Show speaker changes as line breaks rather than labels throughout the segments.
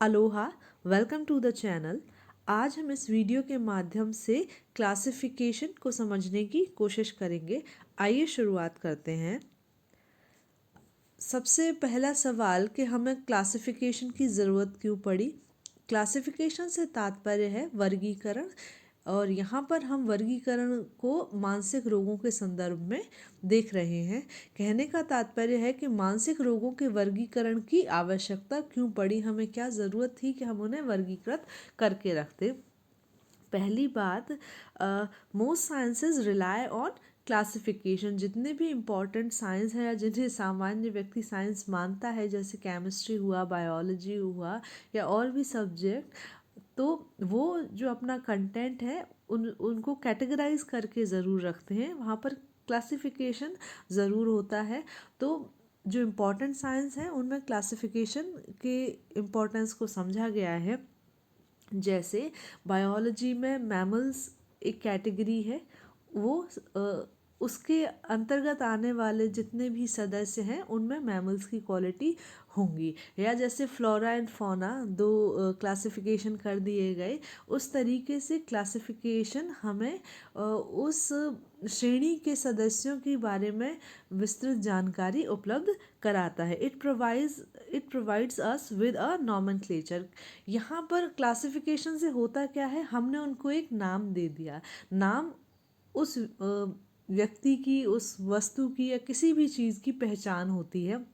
Aloha, welcome to the channel. आज हम इस वीडियो के माध्यम से क्लासिफिकेशन को समझने की कोशिश करेंगे। आइए शुरुआत करते हैं। सबसे पहला सवाल कि हमें क्लासिफिकेशन की ज़रूरत क्यों पड़ी। क्लासिफिकेशन से तात्पर्य है वर्गीकरण, और यहाँ पर हम वर्गीकरण को मानसिक रोगों के संदर्भ में देख रहे हैं। कहने का तात्पर्य है कि मानसिक रोगों के वर्गीकरण की आवश्यकता क्यों पड़ी, हमें क्या ज़रूरत थी कि हम उन्हें वर्गीकृत करके रखते। पहली बात, most sciences rely on classification. जितने भी इम्पॉर्टेंट साइंस हैं या जिन्हें सामान्य व्यक्ति साइंस मानता है, जैसे केमिस्ट्री हुआ, बायोलॉजी हुआ या और भी सब्जेक्ट, तो वो जो अपना कंटेंट है उनको कैटेगराइज करके ज़रूर रखते हैं। वहाँ पर क्लासिफिकेशन ज़रूर होता है। तो जो इम्पोर्टेंट साइंस है उनमें क्लासिफिकेशन के इम्पोर्टेंस को समझा गया है। जैसे बायोलॉजी में मैमल्स एक कैटेगरी है, वो उसके अंतर्गत आने वाले जितने भी सदस्य हैं उनमें मैमल्स की क्वालिटी होंगी। या जैसे फ्लोरा एंड फौना दो क्लासिफिकेशन कर दिए गए, उस तरीके से क्लासिफिकेशन हमें उस श्रेणी के सदस्यों के बारे में विस्तृत जानकारी उपलब्ध कराता है। It provides us with a nomenclature. यहाँ पर क्लासिफिकेशन से होता क्या है, हमने उनको एक नाम दे दिया। नाम उस व्यक्ति की, उस वस्तु की या किसी भी चीज़ की पहचान होती है,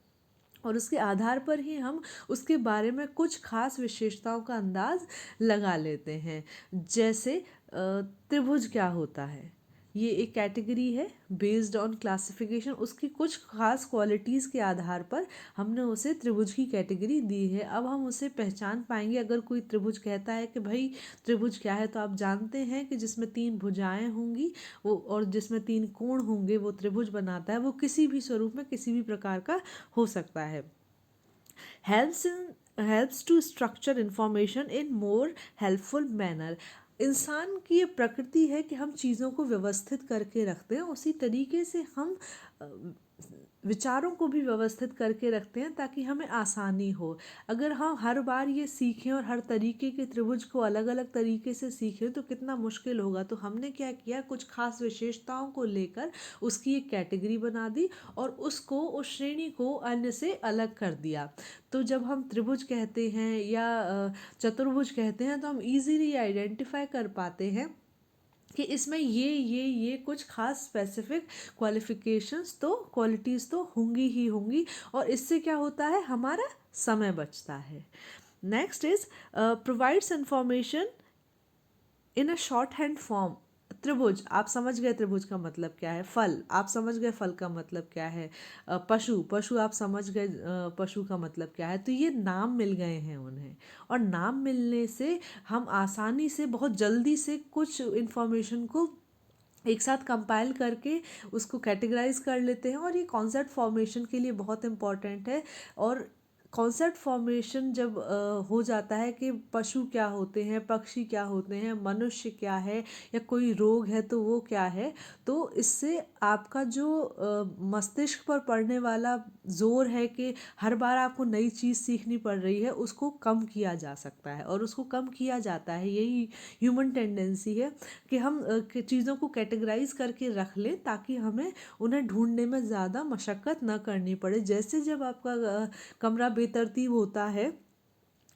और उसके आधार पर ही हम उसके बारे में कुछ खास विशेषताओं का अंदाज लगा लेते हैं। जैसे त्रिभुज क्या होता है, ये एक कैटेगरी है। बेस्ड ऑन क्लासिफिकेशन उसकी कुछ खास क्वालिटीज़ के आधार पर हमने उसे त्रिभुज की कैटेगरी दी है। अब हम उसे पहचान पाएंगे। अगर कोई त्रिभुज कहता है कि भाई त्रिभुज क्या है, तो आप जानते हैं कि जिसमें 3 भुजाएं होंगी वो, और जिसमें 3 कोण होंगे, वो त्रिभुज बनाता है। वो किसी भी स्वरूप में किसी भी प्रकार का हो सकता है। helps to structure information in more helpful manner। इंसान की ये प्रकृति है कि हम चीज़ों को व्यवस्थित करके रखते हैं, उसी तरीके से हम विचारों को भी व्यवस्थित करके रखते हैं ताकि हमें आसानी हो। अगर हम हर बार ये सीखें और हर तरीके के त्रिभुज को अलग अलग तरीके से सीखें तो कितना मुश्किल होगा। तो हमने क्या किया, कुछ खास विशेषताओं को लेकर उसकी एक कैटेगरी बना दी और उसको, उस श्रेणी को अन्य से अलग कर दिया। तो जब हम त्रिभुज कहते हैं या चतुर्भुज कहते हैं तो हम इजीली आइडेंटिफाई कर पाते हैं कि इसमें ये कुछ खास स्पेसिफिक क्वालिफिकेशंस तो, क्वालिटीज़ तो होंगी ही होंगी, और इससे क्या होता है, हमारा समय बचता है। Next is provides information in a short hand form. त्रिभुज, आप समझ गए त्रिभुज का मतलब क्या है। फल, आप समझ गए फल का मतलब क्या है। पशु आप समझ गए पशु का मतलब क्या है। तो ये नाम मिल गए हैं उन्हें, और नाम मिलने से हम आसानी से, बहुत जल्दी से कुछ इन्फॉर्मेशन को एक साथ कंपाइल करके उसको कैटेगराइज कर लेते हैं। और ये कॉन्सेप्ट फॉर्मेशन के लिए बहुत इम्पॉर्टेंट है। और कॉन्सेप्ट फॉर्मेशन जब हो जाता है कि पशु क्या होते हैं, पक्षी क्या होते हैं, मनुष्य क्या है, या कोई रोग है तो वो क्या है, तो इससे आपका जो मस्तिष्क पर पड़ने वाला जोर है कि हर बार आपको नई चीज़ सीखनी पड़ रही है, उसको कम किया जा सकता है, और उसको कम किया जाता है। यही ह्यूमन टेंडेंसी है कि हम चीज़ों को कैटेगराइज करके रख लें ताकि हमें उन्हें ढूंढने में ज़्यादा मशक्क़त न करनी पड़े। जैसे जब आपका कमरा बेतरतीब होता है,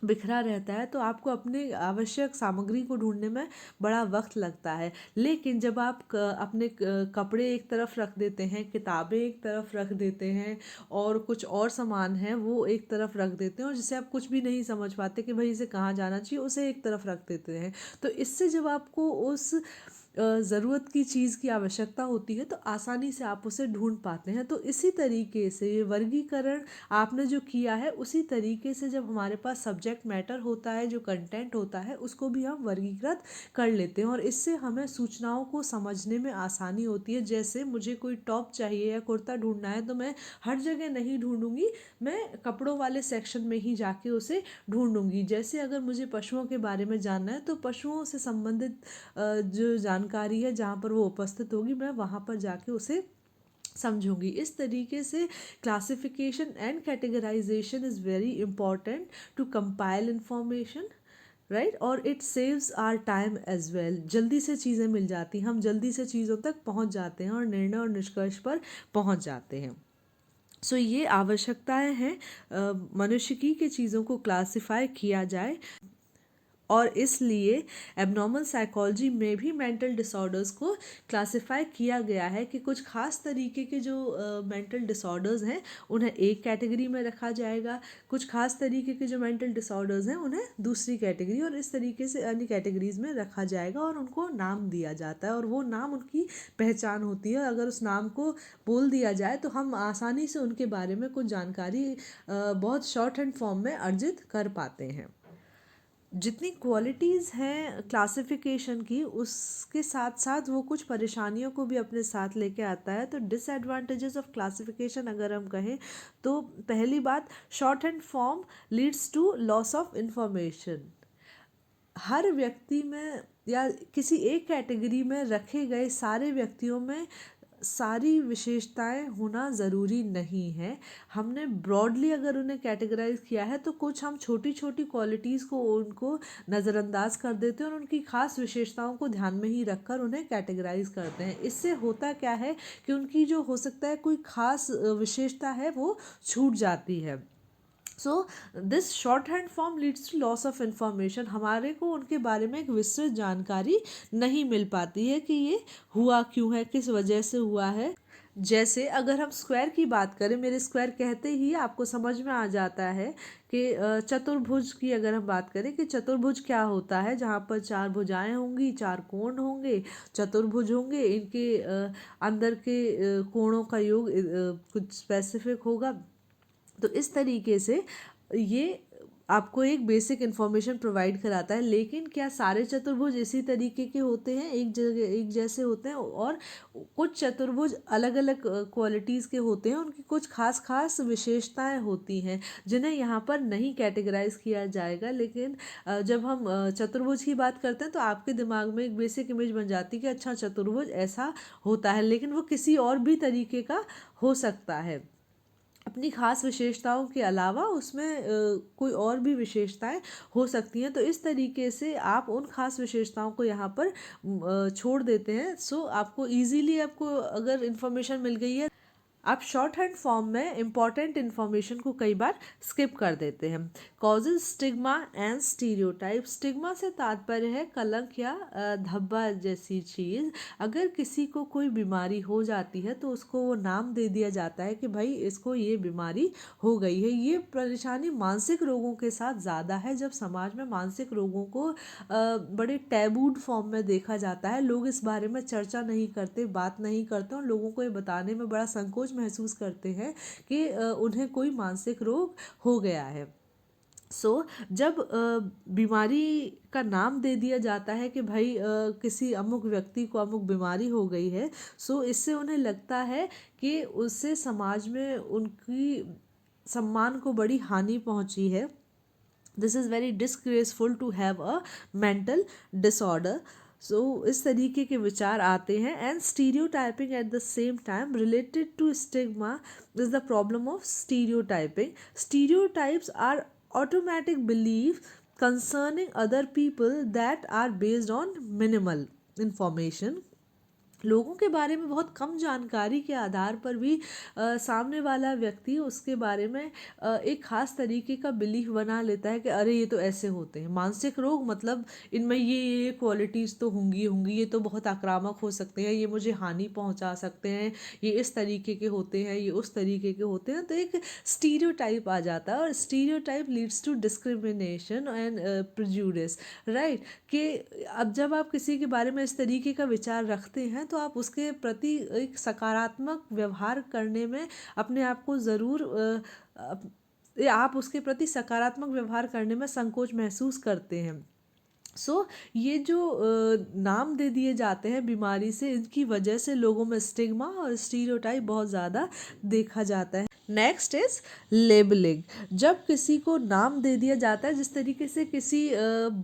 बिखरा रहता है, तो आपको अपने आवश्यक सामग्री को ढूंढने में बड़ा वक्त लगता है। लेकिन जब आप अपने कपड़े एक तरफ रख देते हैं, किताबें एक तरफ रख देते हैं, और कुछ और सामान है वो एक तरफ रख देते हैं, और जिसे आप कुछ भी नहीं समझ पाते कि भाई इसे कहाँ जाना चाहिए, उसे एक तरफ रख देते हैं, तो इससे जब आपको उस ज़रूरत की चीज़ की आवश्यकता होती है तो आसानी से आप उसे ढूंढ पाते हैं। तो इसी तरीके से ये वर्गीकरण आपने जो किया है, उसी तरीके से जब हमारे पास सब्जेक्ट मैटर होता है, जो कंटेंट होता है, उसको भी हम वर्गीकृत कर लेते हैं, और इससे हमें सूचनाओं को समझने में आसानी होती है। जैसे मुझे कोई टॉप चाहिए या कुर्ता ढूंढना है, तो मैं हर जगह नहीं ढूंढूंगी, मैं कपड़ों वाले सेक्शन में ही जाके उसे ढूंढूंगी। जैसे अगर मुझे पशुओं के बारे में जानना है तो पशुओं से संबंधित जो जानकारी है जहाँ पर वो उपस्थित होगी, मैं वहाँ पर जाके उसे समझूंगी। इस तरीके से classification and categorization is very important to compile information, right, और it saves our time as well. जल्दी से चीज़ें मिल जाती हैं, हम जल्दी से चीज़ों तक पहुंच जाते हैं और निर्णय और निष्कर्ष पर पहुंच जाते हैं। सो ये आवश्यकताएं हैं मनुष्य की कि चीज़ों को क्लासिफाई किया जाए, और इसलिए एबनॉर्मल साइकोलॉजी में भी मेंटल डिसऑर्डर्स को क्लासिफाई किया गया है कि कुछ खास तरीके के जो मेंटल डिसऑर्डर्स हैं उन्हें एक कैटेगरी में रखा जाएगा, कुछ खास तरीके के जो मेंटल डिसऑर्डर्स हैं उन्हें दूसरी कैटेगरी, और इस तरीके से अन्य कैटेगरीज में रखा जाएगा और उनको नाम दिया जाता है और वो नाम उनकी पहचान होती है। अगर उस नाम को बोल दिया जाए तो हम आसानी से उनके बारे में कुछ जानकारी बहुत शॉर्ट हैंड फॉर्म में अर्जित कर पाते हैं। जितनी क्वालिटीज़ हैं क्लासिफिकेशन की, उसके साथ साथ वो कुछ परेशानियों को भी अपने साथ लेके आता है। तो डिसएडवांटेजेस ऑफ क्लासिफिकेशन अगर हम कहें तो पहली बात, short hand form leads to loss of information. हर व्यक्ति में या किसी एक कैटेगरी में रखे गए सारे व्यक्तियों में सारी विशेषताएं होना ज़रूरी नहीं है। हमने ब्रॉडली अगर उन्हें कैटेगराइज किया है तो कुछ हम छोटी छोटी क्वालिटीज़ को उनको नज़रअंदाज कर देते हैं और उनकी खास विशेषताओं को ध्यान में ही रखकर उन्हें कैटेगराइज करते हैं। इससे होता क्या है कि उनकी जो हो सकता है कोई खास विशेषता है वो छूट जाती है। So this short hand form leads to loss of information. हमारे को उनके बारे में एक विस्तृत जानकारी नहीं मिल पाती है कि ये हुआ क्यों है, किस वजह से हुआ है। जैसे अगर हम स्क्वायर की बात करें, मेरे स्क्वायर कहते ही आपको समझ में आ जाता है कि चतुर्भुज की अगर हम बात करें कि चतुर्भुज क्या होता है, जहाँ पर चार भुजाएं होंगी, चार कोण होंगे, चतुर्भुज होंगे, इनके अंदर के कोणों का योग कुछ स्पेसिफिक होगा। तो इस तरीके से ये आपको एक बेसिक इन्फॉर्मेशन प्रोवाइड कराता है। लेकिन क्या सारे चतुर्भुज इसी तरीके के होते हैं, एक जगह एक जैसे होते हैं? और कुछ चतुर्भुज अलग अलग क्वालिटीज़ के होते हैं, उनकी कुछ खास खास विशेषताएं होती हैं जिन्हें यहाँ पर नहीं कैटेगराइज किया जाएगा। लेकिन जब हम चतुर्भुज की बात करते हैं तो आपके दिमाग में एक बेसिक इमेज बन जाती है कि अच्छा चतुर्भुज ऐसा होता है, लेकिन वो किसी और भी तरीके का हो सकता है। अपनी खास विशेषताओं के अलावा उसमें कोई और भी विशेषताएं हो सकती हैं। तो इस तरीके से आप उन खास विशेषताओं को यहाँ पर छोड़ देते हैं। सो आपको इजीली आपको अगर इन्फॉर्मेशन मिल गई है, आप शॉर्ट हैंड फॉर्म में इम्पॉर्टेंट इन्फॉर्मेशन को कई बार स्किप कर देते हैं। Causes stigma and stereotype. Stigma से तात्पर्य है कलंक या धब्बा जैसी चीज़। अगर किसी को कोई बीमारी हो जाती है तो उसको वो नाम दे दिया जाता है कि भाई इसको ये बीमारी हो गई है। ये परेशानी मानसिक रोगों के साथ ज़्यादा है। जब समाज में मानसिक रोगों को बड़े टैबूड फॉर्म में देखा जाता है, लोग इस बारे में चर्चा नहीं करते, बात नहीं करते, और लोगों को ये बताने में बड़ा संकोच महसूस करते हैं कि उन्हें कोई मानसिक रोग हो गया है। जब बीमारी का नाम दे दिया जाता है कि भाई किसी अमुक व्यक्ति को अमुक बीमारी हो गई है, इससे उन्हें लगता है कि उससे समाज में उनकी सम्मान को बड़ी हानि पहुंची है। This is very disgraceful to have a mental disorder. इस तरीके के विचार आते हैं। And stereotyping at the same time related to stigma is the problem of stereotyping. Stereotypes are automatic belief concerning other people that are based on minimal information। लोगों के बारे में बहुत कम जानकारी के आधार पर भी सामने वाला व्यक्ति उसके बारे में एक ख़ास तरीके का बिलीफ बना लेता है कि अरे ये तो ऐसे होते हैं। मानसिक रोग मतलब इनमें ये क्वालिटीज़ तो होंगी होंगी, ये तो बहुत आक्रामक हो सकते हैं, ये मुझे हानि पहुंचा सकते हैं, ये इस तरीके के होते हैं, ये उस तरीके के होते हैं। तो एक स्टीरियोटाइप आ जाता है और stereotype leads to discrimination and prejudice, right. कि अब जब आप किसी के बारे में इस तरीके का विचार रखते हैं तो आप उसके प्रति एक सकारात्मक व्यवहार करने में अपने आप को ज़रूर आप उसके प्रति सकारात्मक व्यवहार करने में संकोच महसूस करते हैं। ये जो नाम दे दिए जाते हैं बीमारी से, इनकी वजह से लोगों में स्टिग्मा और स्टीरियोटाइप बहुत ज़्यादा देखा जाता है। Next is labelling. जब किसी को नाम दे दिया जाता है, जिस तरीके से किसी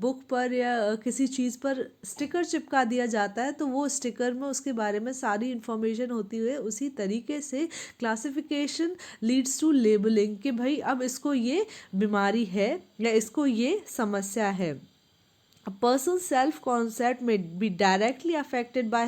बुक पर या किसी चीज़ पर स्टिकर चिपका दिया जाता है, तो वो स्टिकर में उसके बारे में सारी इन्फॉर्मेशन होती है, उसी तरीके से क्लासिफिकेशन लीड्स टू लेबलिंग कि भाई अब इसको ये बीमारी है या इसको ये समस्या है। A person's self-concept may be directly affected by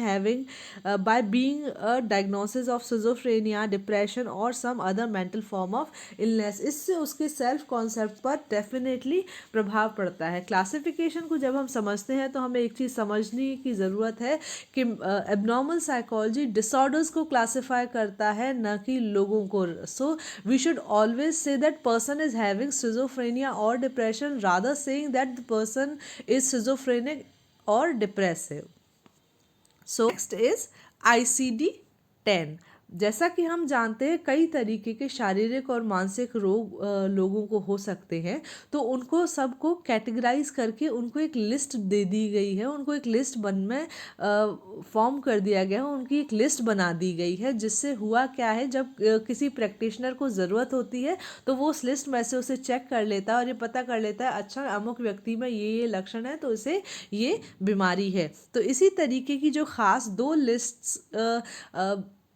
by being a diagnosis of schizophrenia, depression or some other mental form of illness। इससे उसके सेल्फ कॉन्सेप्ट पर डेफिनेटली प्रभाव पड़ता है। क्लासिफिकेशन को जब हम समझते हैं तो हमें एक चीज़ समझने की ज़रूरत है कि एबनॉर्मल साइकोलॉजी डिसऑर्डर्स को क्लासीफाई करता है, न कि लोगों को। So we should always say that person is having schizophrenia or depression rather saying that the person is schizophrenic or depressive। So next is ICD-10। जैसा कि हम जानते हैं कई तरीके के शारीरिक और मानसिक रोग लोगों को हो सकते हैं, तो उनको सबको कैटेगराइज करके उनको एक लिस्ट दे दी गई है, उनको एक लिस्ट में फॉर्म कर दिया गया है, उनकी एक लिस्ट बना दी गई है। जिससे हुआ क्या है, जब किसी प्रैक्टिशनर को ज़रूरत होती है तो वो उस लिस्ट में से उसे चेक कर लेता है और ये पता कर लेता है अच्छा अमुक व्यक्ति में ये लक्षण है तो इसे ये बीमारी है। तो इसी तरीके की जो ख़ास दो लिस्ट्स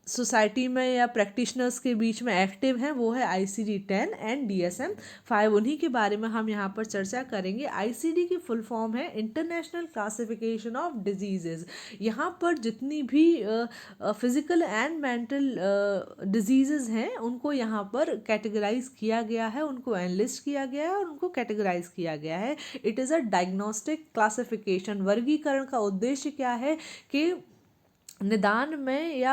सोसाइटी में या प्रैक्टिशनर्स के बीच में एक्टिव हैं, वो है ICD-10 एंड DSM-5। उन्हीं के बारे में हम यहाँ पर चर्चा करेंगे। ICD की फुल फॉर्म है इंटरनेशनल क्लासिफिकेशन ऑफ डिजीजेज। यहाँ पर जितनी भी फिजिकल एंड मेंटल डिजीजेज हैं उनको यहाँ पर कैटेगराइज किया गया है, उनको एनलिस्ट किया गया है और उनको कैटेगराइज किया गया है। It is a diagnostic classification. वर्गीकरण का उद्देश्य क्या है कि निदान में या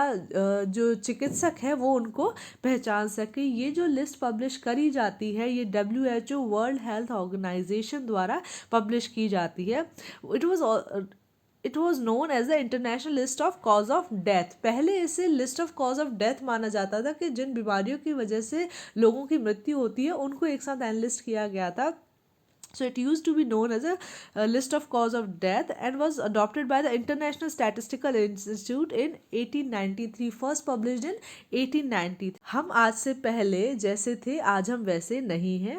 जो चिकित्सक है वो उनको पहचान सके। ये जो लिस्ट पब्लिश करी जाती है ये WHO वर्ल्ड हेल्थ ऑर्गेनाइजेशन द्वारा पब्लिश की जाती है। It was known as the international list of cause of death. पहले इसे list of cause of death माना जाता था कि जिन बीमारियों की वजह से लोगों की मृत्यु होती है उनको एक साथ एनलिस्ट किया गया था। So it used to be known as a list of cause of death and was adopted by the International Statistical Institute in 1893, first published in 1890। हम आज से पहले जैसे थे आज हम वैसे नहीं हैं।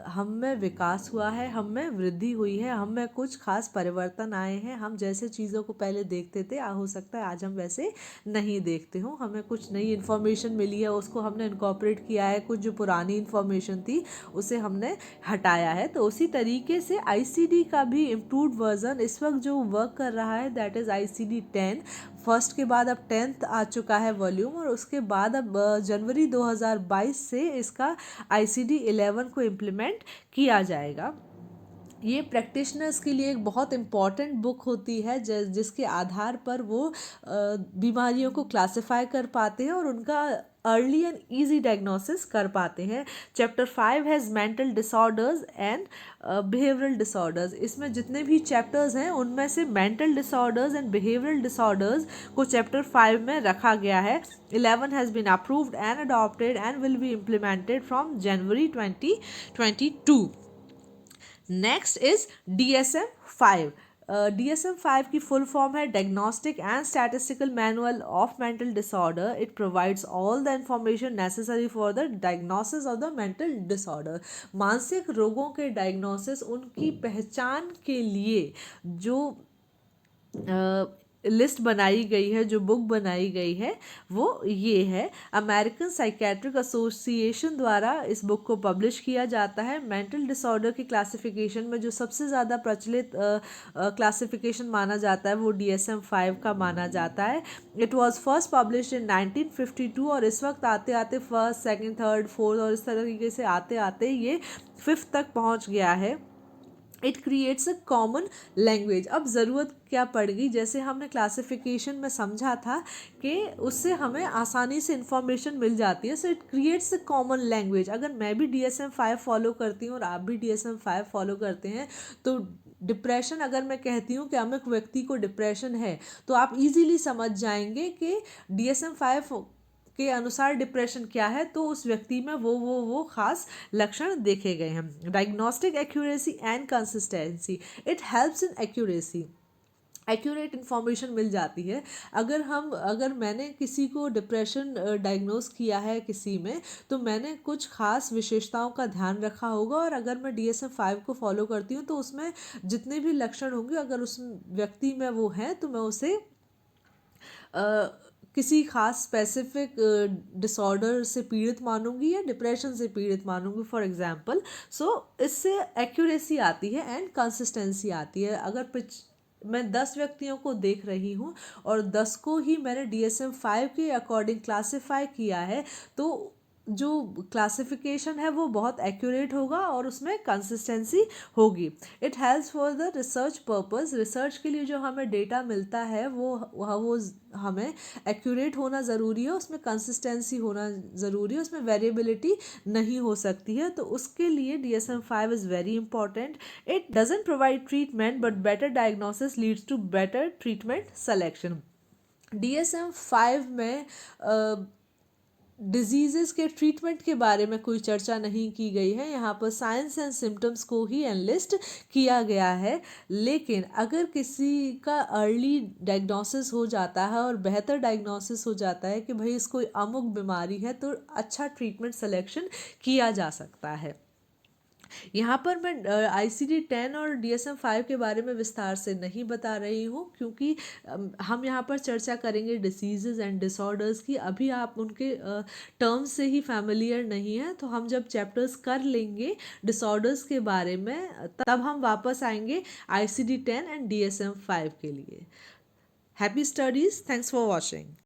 हम में विकास हुआ है, हम में वृद्धि हुई है, हम में कुछ खास परिवर्तन आए हैं। हम जैसे चीज़ों को पहले देखते थे हो सकता है आज हम वैसे नहीं देखते हों। हमें कुछ नई इन्फॉर्मेशन मिली है, उसको हमने इनकॉर्पोरेट किया है, कुछ जो पुरानी इन्फॉर्मेशन थी उसे हमने हटाया है। तो उसी तरीके से ICD का भी इम्प्रूव्ड वर्जन इस वक्त जो वर्क कर रहा है दैट इज़ ICD-10। फर्स्ट के बाद अब 10th आ चुका है वॉल्यूम और उसके बाद अब जनवरी 2022 से इसका ICD-11 को इम्प्लीमेंट किया जाएगा। ये प्रैक्टिशनर्स के लिए एक बहुत इम्पॉर्टेंट बुक होती है जिसके आधार पर वो बीमारियों को क्लासिफाई कर पाते हैं और उनका अर्ली एंड ईजी डायग्नोसिस कर पाते हैं। Chapter 5 has mental disorders and behavioural disorders. इसमें जितने भी चैप्टर्स हैं उनमें से mental disorders and behavioural disorders को चैप्टर 5 में रखा गया है। 11 has been approved and adopted and will be implemented from January 2022। Next is DSM-5। DSM-5 की फुल फॉर्म है diagnostic and statistical manual of mental disorder. It provides all the information necessary for the diagnosis of the mental disorder. मानसिक रोगों के diagnosis, उनकी पहचान के लिए जो लिस्ट बनाई गई है, जो बुक बनाई गई है वो ये है। अमेरिकन साइकेट्रिक एसोसिएशन द्वारा इस बुक को पब्लिश किया जाता है। मेंटल डिसऑर्डर की क्लासिफिकेशन में जो सबसे ज़्यादा प्रचलित क्लासिफिकेशन माना जाता है वो DSM-5 का माना जाता है। It was first publish in 1952 और इस वक्त आते आते फर्स्ट, सेकंड, थर्ड, फोर्थ और इस तरीके से आते आते ये 5th तक पहुंच गया है। It creates a common language. अब ज़रूरत क्या पड़ गई, जैसे हमने क्लासिफिकेशन में समझा था कि उससे हमें आसानी से इन्फॉर्मेशन मिल जाती है। So it creates a common language. अगर मैं भी DSM-5 फॉलो करती हूँ और आप भी DSM-5 फॉलो करते हैं तो डिप्रेशन, अगर मैं कहती हूँ कि अमुक व्यक्ति को डिप्रेशन है तो आप इजीली समझ जाएंगे कि DSM-5 के अनुसार डिप्रेशन क्या है, तो उस व्यक्ति में वो खास लक्षण देखे गए हैं। Diagnostic accuracy and consistency, it helps in accuracy, accurate information मिल जाती है। अगर मैंने किसी को डिप्रेशन डायग्नोस किया है किसी में, तो मैंने कुछ खास विशेषताओं का ध्यान रखा होगा, और अगर मैं DSM-5 को फॉलो करती हूँ तो उसमें जितने भी लक्षण होंगे, अगर उस व्यक्ति में वो हैं, तो मैं उसे किसी खास स्पेसिफिक डिसऑर्डर से पीड़ित मानूंगी या डिप्रेशन से पीड़ित मानूंगी, फॉर एग्जांपल। सो इससे एक्यूरेसी आती है एंड कंसिस्टेंसी आती है। अगर मैं 10 व्यक्तियों को देख रही हूँ और 10 को ही मैंने DSM-5 के अकॉर्डिंग क्लासिफाई किया है, तो जो क्लासिफिकेशन है वो बहुत एक्यूरेट होगा और उसमें कंसिस्टेंसी होगी। It helps for the research purpose, research के लिए जो हमें डेटा मिलता है वो हमें एक्यूरेट होना ज़रूरी है, उसमें कंसिस्टेंसी होना ज़रूरी है, उसमें वेरिएबिलिटी नहीं हो सकती है। तो उसके लिए DSM-5 is very important. It doesn't provide treatment but better diagnosis leads to better treatment selection. DSM-5 में डिजीज़ के ट्रीटमेंट के बारे में कोई चर्चा नहीं की गई है, यहाँ पर साइंस एंड सिम्टम्स को ही एनलिस्ट किया गया है। लेकिन अगर किसी का अर्ली डायग्नोसिस हो जाता है और बेहतर डायग्नोसिस हो जाता है कि भाई इसको अमुक बीमारी है, तो अच्छा ट्रीटमेंट सिलेक्शन किया जा सकता है। यहाँ पर मैं ICD-10 और DSM-5 के बारे में विस्तार से नहीं बता रही हूँ, क्योंकि हम यहाँ पर चर्चा करेंगे डिसीजेज एंड डिसऑर्डर्स की। अभी आप उनके टर्म्स से ही फैमिलियर नहीं है, तो हम जब चैप्टर्स कर लेंगे डिसऑर्डर्स के बारे में, तब हम वापस आएंगे ICD-10 एंड DSM-5 के लिए। Happy studies, thanks for watching.